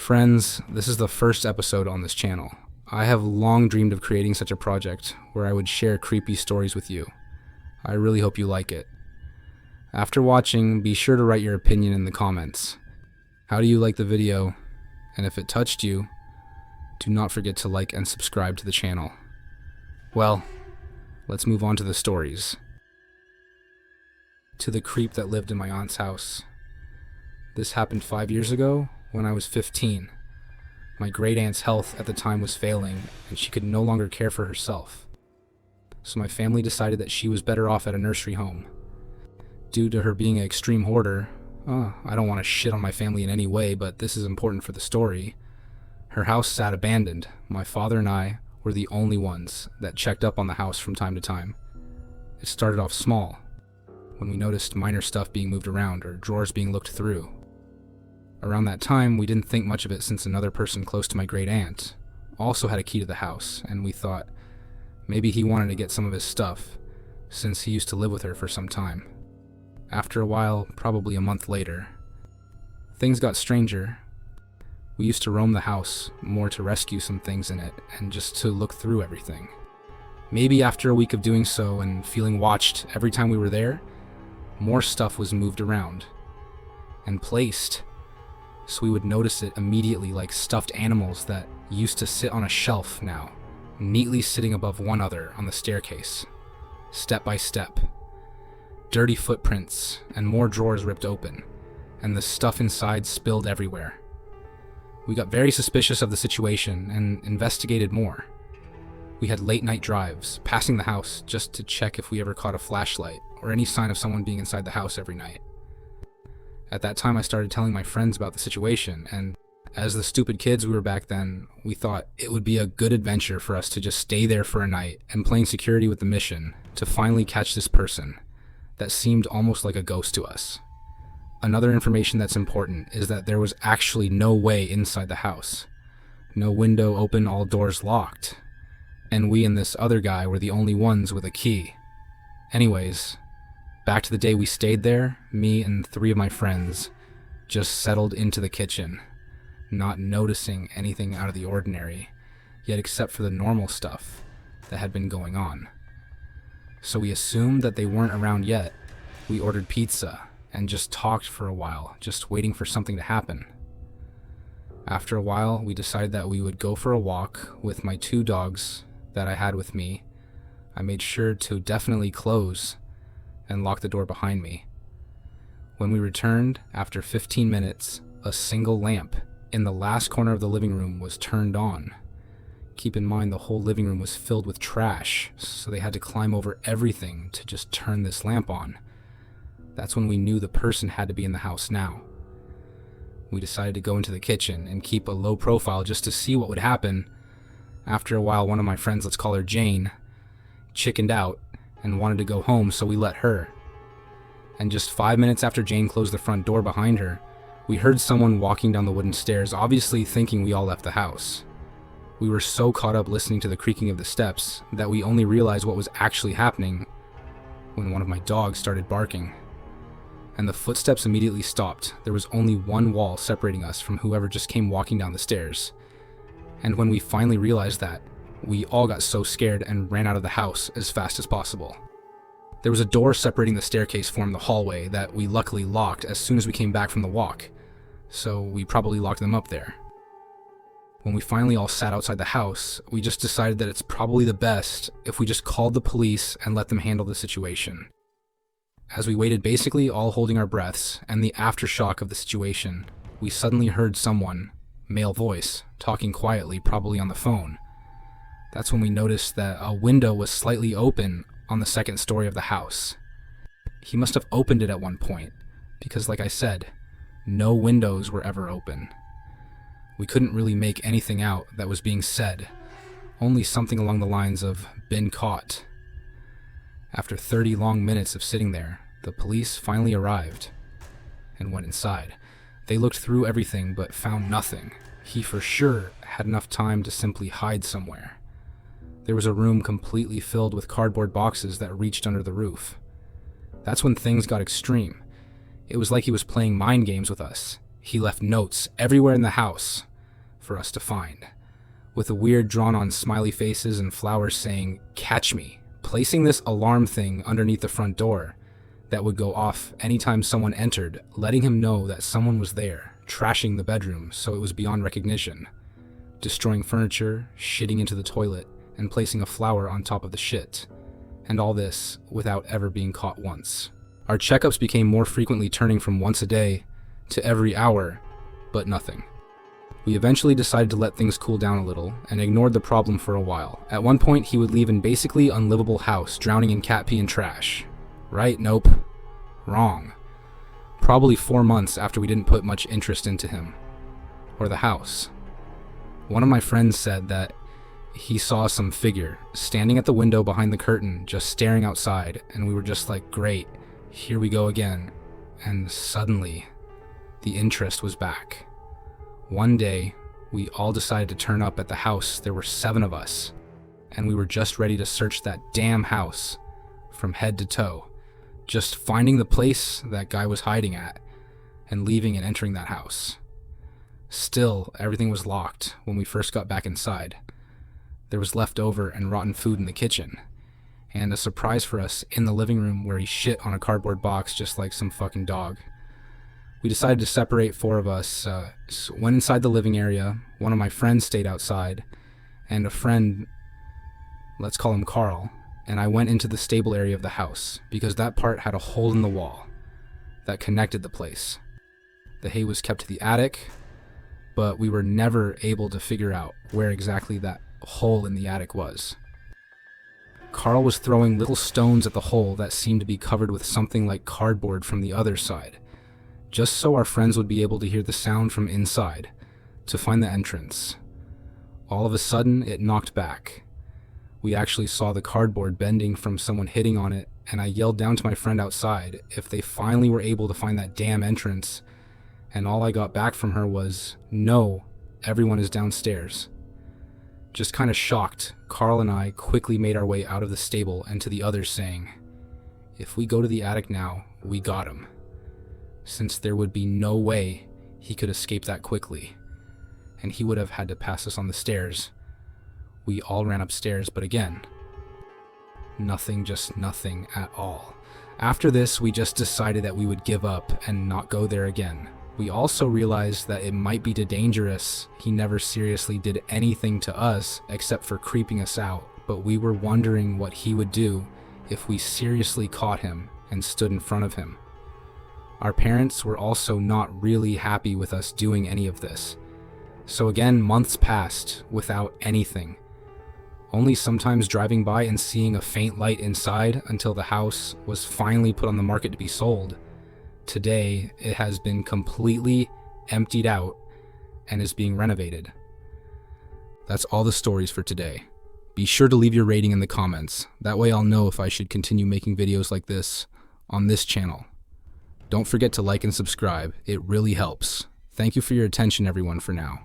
Friends, this is the first episode on this channel. I have long dreamed of creating such a project where I would share creepy stories with you. I really hope you like it. After watching, be sure to write your opinion in the comments. How do you like the video? And if it touched you, do not forget to like and subscribe to the channel. Well, let's move on to the stories. To the creep that lived in my aunt's house. This happened 5 years ago when I was 15. My great aunt's health at the time was failing, and she could no longer care for herself. So my family decided that she was better off at a nursery home. Due to her being an extreme hoarder, I don't want to shit on my family in any way, but this is important for the story. Her house sat abandoned. My father and I were the only ones that checked up on the house from time to time. It started off small, when we noticed minor stuff being moved around or drawers being looked through. Around that time, we didn't think much of it since another person close to my great aunt also had a key to the house, and we thought maybe he wanted to get some of his stuff since he used to live with her for some time. After a while, probably a month later, things got stranger. We used to roam the house more to rescue some things in it and just to look through everything. Maybe after a week of doing so and feeling watched every time we were there, more stuff was moved around and placed. So we would notice it immediately, like stuffed animals that used to sit on a shelf now, neatly sitting above one another on the staircase, step by step. Dirty footprints and more drawers ripped open, and the stuff inside spilled everywhere. We got very suspicious of the situation and investigated more. We had late night drives, passing the house just to check if we ever caught a flashlight or any sign of someone being inside the house every night. At that time, I started telling my friends about the situation, and as the stupid kids we were back then, we thought it would be a good adventure for us to just stay there for a night and playing security with the mission to finally catch this person that seemed almost like a ghost to us. Another information that's important is that there was actually no way inside the house. No window open, all doors locked. And we and this other guy were the only ones with a key. Anyways, back to the day we stayed there, me and 3 of my friends just settled into the kitchen, not noticing anything out of the ordinary, yet except for the normal stuff that had been going on. So we assumed that they weren't around yet. We ordered pizza and just talked for a while, just waiting for something to happen. After a while, we decided that we would go for a walk with my 2 dogs that I had with me. I made sure to definitely close and lock the door behind me. When we returned, after 15 minutes, a single lamp in the last corner of the living room was turned on. Keep in mind the whole living room was filled with trash, so they had to climb over everything to just turn this lamp on. That's when we knew the person had to be in the house now. We decided to go into the kitchen and keep a low profile just to see what would happen. After a while, one of my friends, let's call her Jane, chickened out and wanted to go home, so we let her. And just 5 minutes after Jane closed the front door behind her, we heard someone walking down the wooden stairs, obviously thinking we all left the house. We were so caught up listening to the creaking of the steps that we only realized what was actually happening when one of my dogs started barking. And the footsteps immediately stopped. There was only one wall separating us from whoever just came walking down the stairs. And when we finally realized that, we all got so scared and ran out of the house as fast as possible. There was a door separating the staircase from the hallway that we luckily locked as soon as we came back from the walk, so we probably locked them up there. When we finally all sat outside the house, we just decided that it's probably the best if we just called the police and let them handle the situation. As we waited, basically all holding our breaths and the aftershock of the situation, we suddenly heard someone, male voice, talking quietly, probably on the phone. That's when we noticed that a window was slightly open on the 2nd story of the house. He must have opened it at one point, because like I said, no windows were ever open. We couldn't really make anything out that was being said, only something along the lines of, "been caught." After 30 long minutes of sitting there, the police finally arrived and went inside. They looked through everything but found nothing. He for sure had enough time to simply hide somewhere. There was a room completely filled with cardboard boxes that reached under the roof. That's when things got extreme. It was like he was playing mind games with us. He left notes everywhere in the house, for us to find, with a weird drawn-on smiley faces and flowers saying, "Catch me," placing this alarm thing underneath the front door that would go off anytime someone entered, letting him know that someone was there, trashing the bedroom so it was beyond recognition, destroying furniture, shitting into the toilet, and placing a flower on top of the shit. And all this without ever being caught once. Our checkups became more frequently, turning from once a day to every hour, but nothing. We eventually decided to let things cool down a little and ignored the problem for a while. At one point, he would leave in basically unlivable house, drowning in cat pee and trash. Right? Nope. Wrong. Probably 4 months after we didn't put much interest into him. Or the house. One of my friends said that he saw some figure standing at the window behind the curtain, just staring outside, and we were just like, great, here we go again. And suddenly, the interest was back. One day, we all decided to turn up at the house. There were 7 of us, and we were just ready to search that damn house from head to toe, just finding the place that guy was hiding at and leaving and entering that house. Still, everything was locked when we first got back inside. There was leftover and rotten food in the kitchen, and a surprise for us in the living room where he shit on a cardboard box just like some fucking dog. We decided to separate 4 of us, went inside the living area. One of my friends stayed outside, and a friend, let's call him Carl, and I went into the stable area of the house because that part had a hole in the wall that connected the place. The hay was kept to the attic, but we were never able to figure out where exactly that hole in the attic was. Carl was throwing little stones at the hole that seemed to be covered with something like cardboard from the other side, just so our friends would be able to hear the sound from inside to find the entrance. All of a sudden, it knocked back. We actually saw the cardboard bending from someone hitting on it, and I yelled down to my friend outside if they finally were able to find that damn entrance, and all I got back from her was, "No, everyone is downstairs." Just kind of shocked, Carl and I quickly made our way out of the stable and to the others, saying, "If we go to the attic now, we got him," since there would be no way he could escape that quickly, and he would have had to pass us on the stairs. We all ran upstairs, but again, nothing, just nothing at all. After this, we just decided that we would give up and not go there again. We also realized that it might be too dangerous. He never seriously did anything to us except for creeping us out, but we were wondering what he would do if we seriously caught him and stood in front of him. Our parents were also not really happy with us doing any of this. So again, months passed without anything. Only sometimes driving by and seeing a faint light inside until the house was finally put on the market to be sold. Today, it has been completely emptied out and is being renovated. That's all the stories for today. Be sure to leave your rating in the comments. That way I'll know if I should continue making videos like this on this channel. Don't forget to like and subscribe. It really helps. Thank you for your attention, everyone, for now.